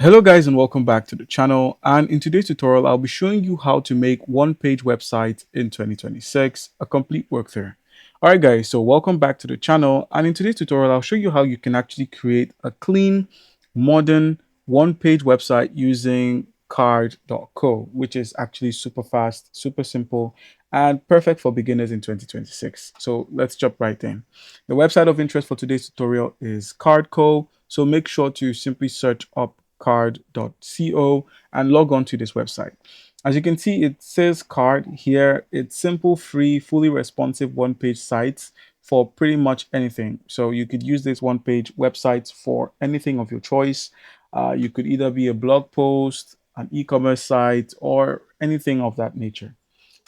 Hello guys and welcome back to the channel, and in today's tutorial I'll be showing you how to make one-page website in 2026, a complete walkthrough. Alright guys, so welcome back to the channel, and in today's tutorial I'll show you how you can actually create a clean, modern, one-page website using card.co, which is actually super fast, super simple, and perfect for beginners in 2026. So let's jump right in. The website of interest for today's tutorial is Cardco, so make sure to simply search up card.co and log on to this website. As you can see, it says card here. It's simple, free, fully responsive one-page sites for pretty much anything. So you could use this one-page websites for anything of your choice. You could either be a blog post, an e-commerce site, or anything of that nature.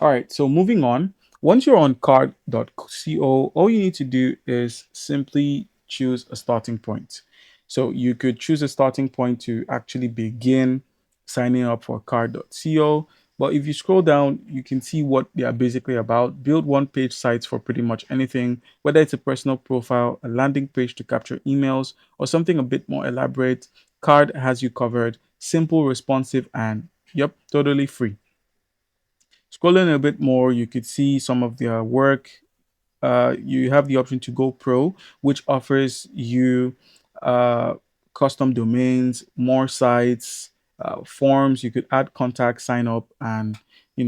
All right, so moving on. Once you're on card.co, all you need to do is simply choose a starting point. So you could choose a starting point to actually begin signing up for card.co. But if you scroll down, you can see what they are basically about. Build one page sites for pretty much anything, whether it's a personal profile, a landing page to capture emails, or something a bit more elaborate. Card has you covered, simple, responsive, and yep, totally free. Scrolling a bit more, you could see some of their work. You have the option to go pro, which offers you uh, custom domains, more sites, forms. You could add contact, sign up, and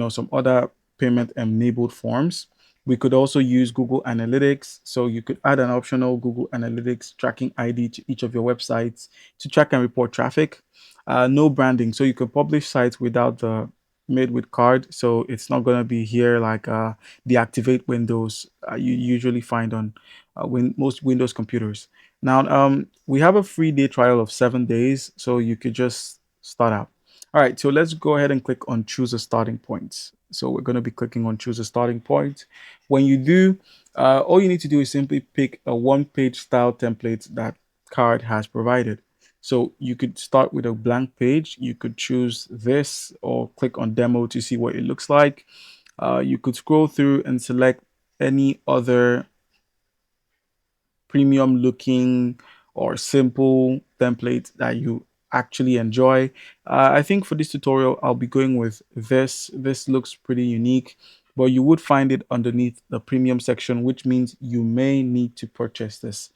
some other payment enabled forms. We could also use Google Analytics, so you could add an optional Google Analytics tracking ID to each of your websites to track and report traffic. No branding, so you could publish sites without the made with card, so it's not going to be here like the activate windows you usually find on most Windows computers. Now, we have a free day trial of 7 days, so you could just start out. All right, so let's go ahead and click on choose a starting point. So we're going to be clicking on choose a starting point. When you do, all you need to do is simply pick a one-page style template that Card has provided. So you could start with a blank page. You could choose this or click on demo to see what it looks like. You could scroll through and select any other premium looking or simple template that you actually enjoy. I think for this tutorial, I'll be going with this. This looks pretty unique, but you would find it underneath the premium section, which means you may need to purchase this.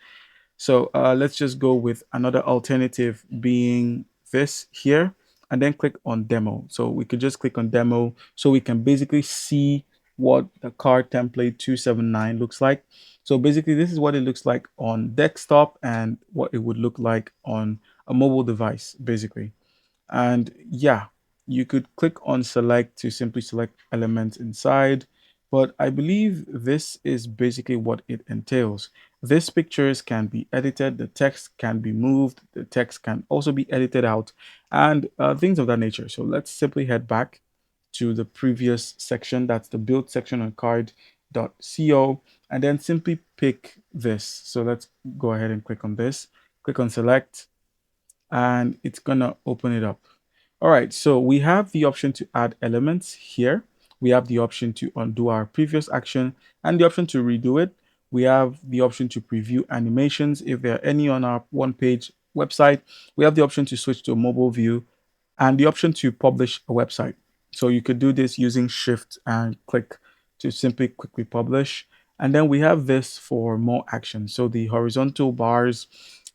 So let's just go with another alternative being this here and then click on demo. So we could just click on demo so we can basically see what the card template 279 looks like. So basically this is what it looks like on desktop and what it would look like on a mobile device basically. And yeah, you could click on select to simply select elements inside, but I believe this is basically what it entails. These pictures can be edited, the text can be moved, the text can also be edited out, and things of that nature. So let's simply head back to the previous section, that's the build section on card.co, and then simply pick this. So let's go ahead and click on this, click on select, and it's gonna open it up. All right, so we have the option to add elements here. We have the option to undo our previous action and the option to redo it. We have the option to preview animations if there are any on our one page website. We have the option to switch to a mobile view and the option to publish a website. So you could do this using shift and click to simply quickly publish. And then we have this for more action. So the horizontal bars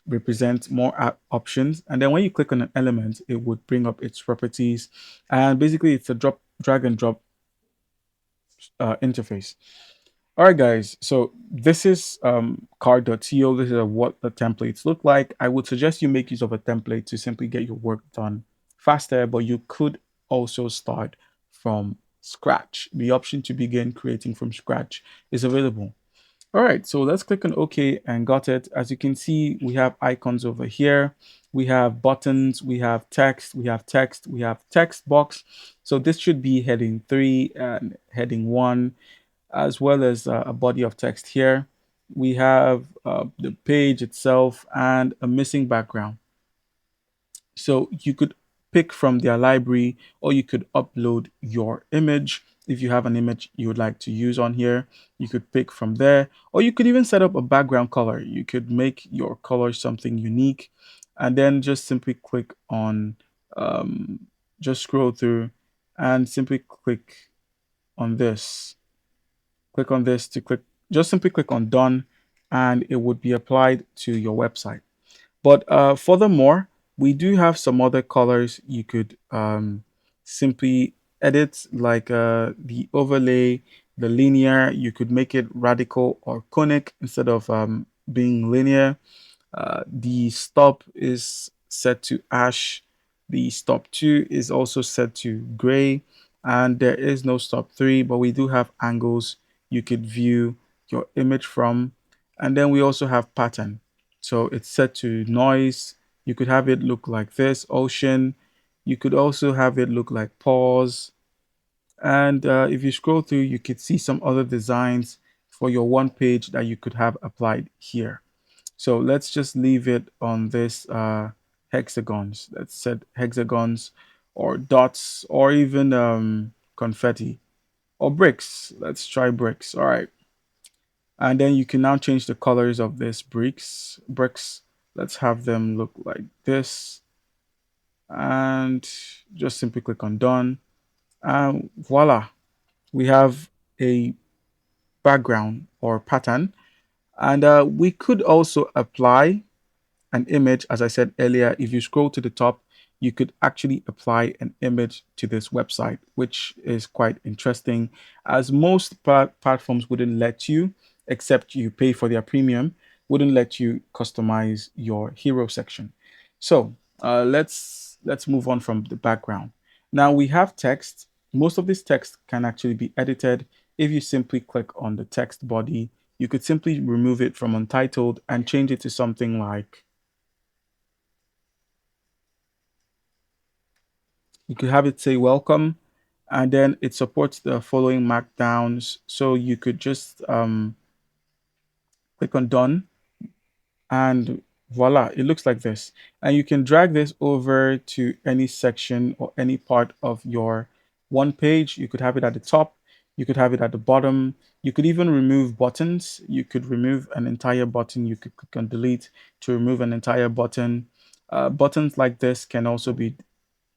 represent more options. And then when you click on an element, it would bring up its properties. And basically it's a drag and drop interface. All right, guys. So this is card.co. This is what the templates look like. I would suggest you make use of a template to simply get your work done faster, but you could also start from scratch. The option to begin creating from scratch is available. All right, so let's click on OK and got it. As you can see, we have icons over here. We have buttons, we have text, we have text, we have text box. So this should be heading 3 and heading 1, as well as a body of text here. We have the page itself and a missing background. So you could pick from their library or you could upload your image. If you have an image you would like to use on here, you could pick from there, or you could even set up a background color. You could make your color something unique. and then just simply click on, just scroll through and simply on this click on this to click just simply click on done, and it would be applied to your website. But furthermore, we do have some other colors you could simply edit, like the overlay, the linear. You could make it radical or conic instead of being linear. The stop is set to ash. The stop 2 is also set to gray. And there is no stop 3, but we do have angles you could view your image from. And then we also have pattern. So it's set to noise. You could have it look like this, ocean. You could also have it look like pause. And if you scroll through, you could see some other designs for your one page that you could have applied here. So let's just leave it on this hexagons. Let's set hexagons or dots or even confetti or bricks. Let's try bricks. All right. And then you can now change the colors of this bricks. Let's have them look like this. And just simply click on done. And voila, we have a background or pattern. And we could also apply an image. As I said earlier, if you scroll to the top, you could actually apply an image to this website, which is quite interesting, as most platforms wouldn't let you, except you pay for their premium, wouldn't let you customize your hero section. So let's move on from the background. Now we have text. Most of this text can actually be edited if you simply click on the text body. You could simply remove it from untitled and change it to something like, you could have it say welcome, and then it supports the following markdowns. So you could just click on done, and voila, it looks like this. And you can drag this over to any section or any part of your one page. You could have it at the top, you could have it at the bottom. You could even remove buttons. You could remove an entire button. You could click on delete to remove an entire button. Buttons like this can also be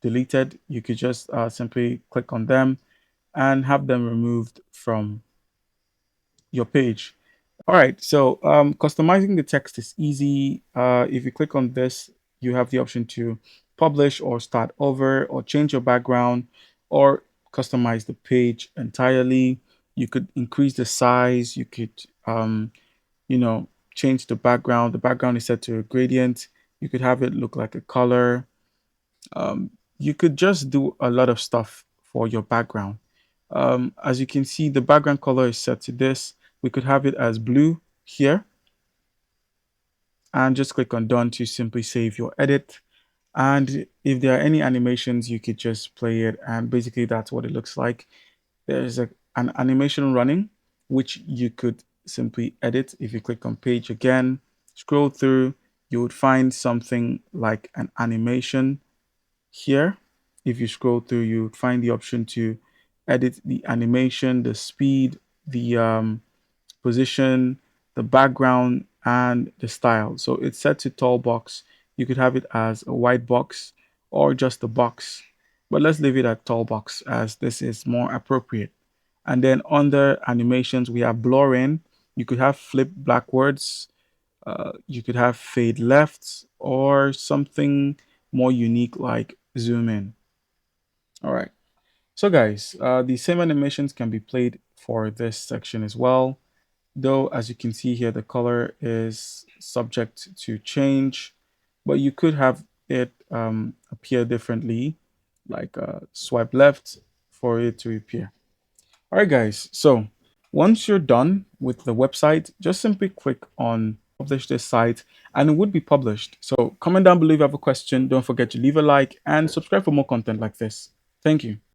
deleted. You could just simply click on them and have them removed from your page. All right, so customizing the text is easy. If you click on this, you have the option to publish or start over or change your background or customize the page entirely. You could increase the size. You could, you know, change the background. The background is set to a gradient. You could have it look like a color. You could just do a lot of stuff for your background. As you can see, the background color is set to this. We could have it as blue here and just click on done to simply save your edit. And if there are any animations, you could just play it. And basically that's what it looks like. There's an animation running, which you could simply edit. If you click on page again, scroll through, you would find something like an animation here. If you scroll through, you would find the option to edit the animation, the speed, the position, the background, and the style. So it's set to tall box. You could have it as a white box or just a box, but let's leave it at tall box as this is more appropriate. And then under animations, we have blur in. You could have flip backwards. You could have fade left or something more unique like zoom in. All right. So guys, the same animations can be played for this section as well. Though, as you can see here, the color is subject to change, but you could have it appear differently, like swipe left for it to appear. All right, guys. So once you're done with the website, just simply click on publish this site and it would be published. So comment down below if you have a question. Don't forget to leave a like and subscribe for more content like this. Thank you.